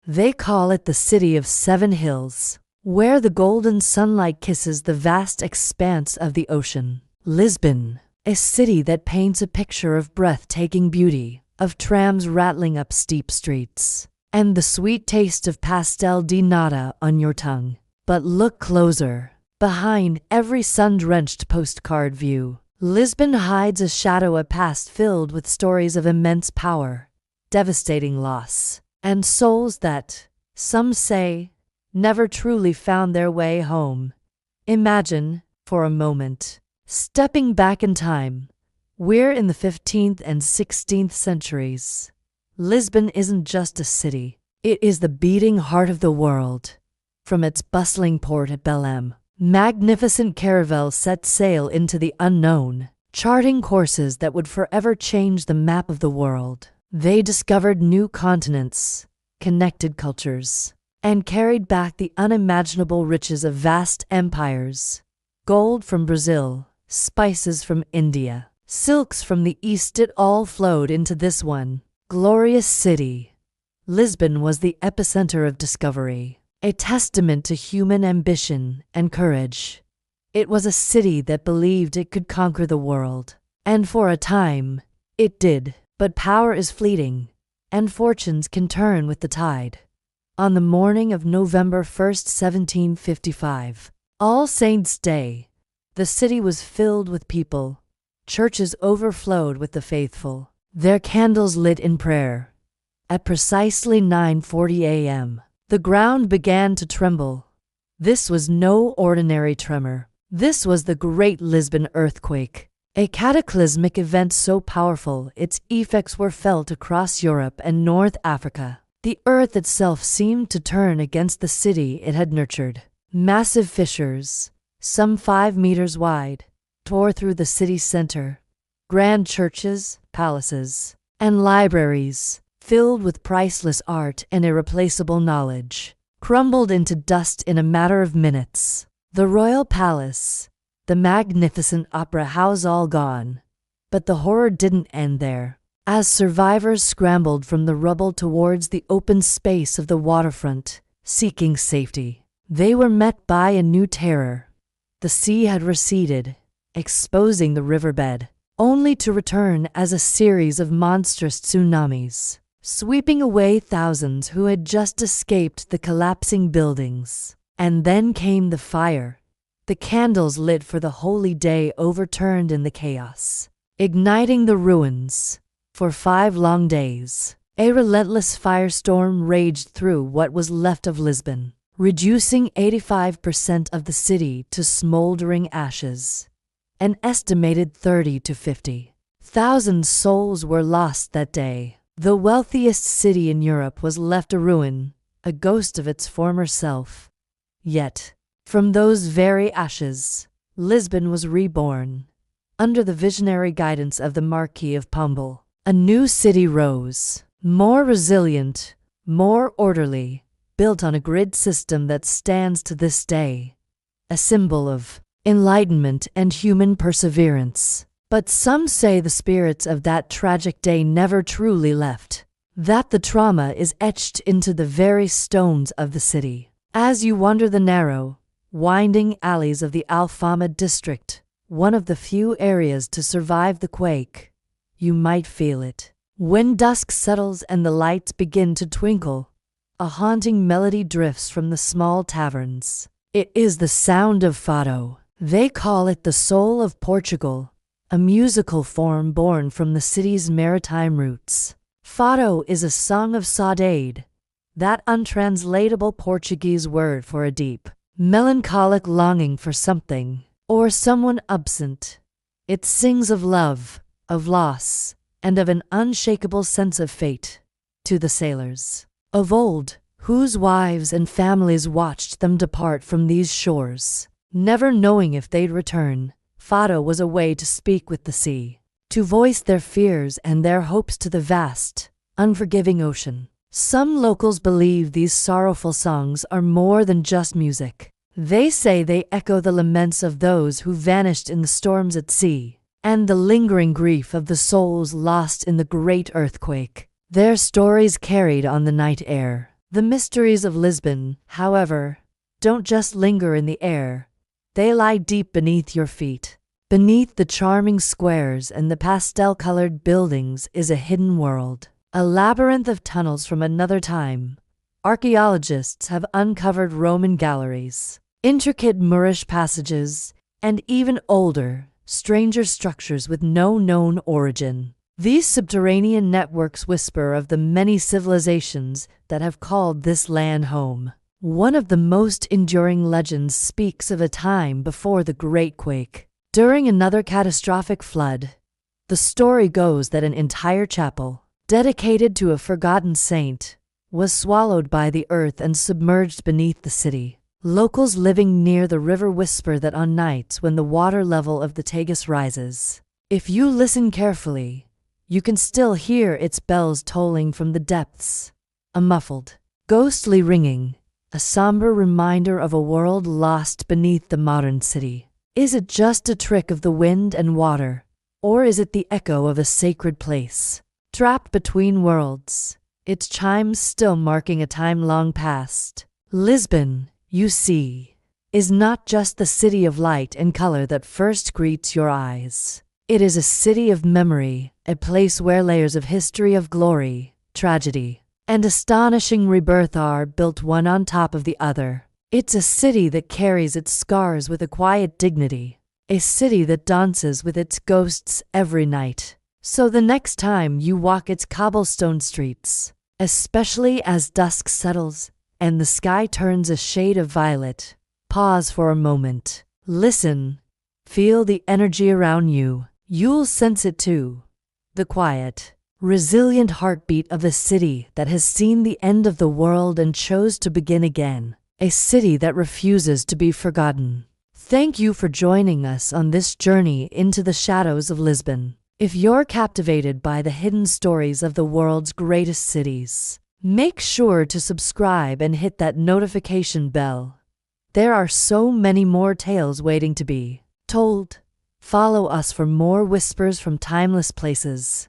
They call it the City of Seven Hills, where the golden sunlight kisses the vast expanse of the ocean. Lisbon, a city that paints a picture of breathtaking beauty, of trams rattling up steep streets, and the sweet taste of pastel de nata on your tongue. But look closer. Behind every sun-drenched postcard view, Lisbon hides a shadow, a past filled with stories of immense power, devastating loss, and souls that, some say, never truly found their way home. Imagine, for a moment, stepping back in time. We're in the 15th and 16th centuries. Lisbon isn't just a city. It is the beating heart of the world. From its bustling port at Belém, magnificent caravels set sail into the unknown, charting courses that would forever change the map of the world. They discovered new continents, connected cultures, and carried back the unimaginable riches of vast empires. Gold from Brazil, spices from India, silks from the East, it all flowed into this one glorious city. Lisbon was the epicenter of discovery, a testament to human ambition and courage. It was a city that believed it could conquer the world, and for a time, it did. But power is fleeting, and fortunes can turn with the tide. On the morning of November 1st, 1755, All Saints' Day, the city was filled with people. Churches overflowed with the faithful, their candles lit in prayer. At precisely 9:40 a.m., the ground began to tremble. This was no ordinary tremor. This was the Great Lisbon Earthquake, a cataclysmic event so powerful its effects were felt across Europe and North Africa. The earth itself seemed to turn against the city it had nurtured. Massive fissures, some 5 meters wide, tore through the city's center. Grand churches, palaces, and libraries, filled with priceless art and irreplaceable knowledge, crumbled into dust in a matter of minutes. The royal palace, the magnificent opera house, all gone. But the horror didn't end there. As survivors scrambled from the rubble towards the open space of the waterfront, seeking safety, they were met by a new terror. The sea had receded, exposing the riverbed, only to return as a series of monstrous tsunamis, sweeping away thousands who had just escaped the collapsing buildings. And then came the fire. The candles lit for the holy day overturned in the chaos, igniting the ruins. For 5 long days, a relentless firestorm raged through what was left of Lisbon, reducing 85% of the city to smoldering ashes. An estimated 30 to 50,000 souls were lost that day. The wealthiest city in Europe was left a ruin, a ghost of its former self. Yet, from those very ashes, Lisbon was reborn. Under the visionary guidance of the Marquis of Pombal, a new city rose, more resilient, more orderly, built on a grid system that stands to this day, a symbol of enlightenment and human perseverance. But some say the spirits of that tragic day never truly left, that the trauma is etched into the very stones of the city. As you wander the narrow, winding alleys of the Alfama district, one of the few areas to survive the quake, you might feel it. When dusk settles and the lights begin to twinkle, a haunting melody drifts from the small taverns. It is the sound of Fado. They call it the soul of Portugal, a musical form born from the city's maritime roots. Fado is a song of saudade, that untranslatable Portuguese word for a deep, melancholic longing for something or someone absent. It sings of love, of loss, and of an unshakable sense of fate. To the sailors of old, whose wives and families watched them depart from these shores, never knowing if they'd return, Fado was a way to speak with the sea, to voice their fears and their hopes to the vast, unforgiving ocean. Some locals believe these sorrowful songs are more than just music. They say they echo the laments of those who vanished in the storms at sea, and the lingering grief of the souls lost in the great earthquake. Their stories carried on the night air. The mysteries of Lisbon, however, don't just linger in the air. They lie deep beneath your feet. Beneath the charming squares and the pastel-colored buildings is a hidden world, a labyrinth of tunnels from another time. Archaeologists have uncovered Roman galleries, intricate Moorish passages, and even older, stranger structures with no known origin. These subterranean networks whisper of the many civilizations that have called this land home. One of the most enduring legends speaks of a time before the Great Quake. During another catastrophic flood, the story goes that an entire chapel, dedicated to a forgotten saint, was swallowed by the earth and submerged beneath the city. Locals living near the river whisper that on nights when the water level of the Tagus rises, if you listen carefully, you can still hear its bells tolling from the depths. A muffled, ghostly ringing, a somber reminder of a world lost beneath the modern city. Is it just a trick of the wind and water, or is it the echo of a sacred place? Trapped between worlds, its chimes still marking a time long past. Lisbon, you see, is not just the city of light and color that first greets your eyes. It is a city of memory, a place where layers of history of glory, tragedy, and astonishing rebirth are built one on top of the other. It's a city that carries its scars with a quiet dignity, a city that dances with its ghosts every night. So the next time you walk its cobblestone streets, especially as dusk settles and the sky turns a shade of violet, pause for a moment. Listen. Feel the energy around you. You'll sense it too. The quiet, resilient heartbeat of a city that has seen the end of the world and chose to begin again. A city that refuses to be forgotten. Thank you for joining us on this journey into the shadows of Lisbon. If you're captivated by the hidden stories of the world's greatest cities, make sure to subscribe and hit that notification bell. There are so many more tales waiting to be told. Follow us for more whispers from timeless places.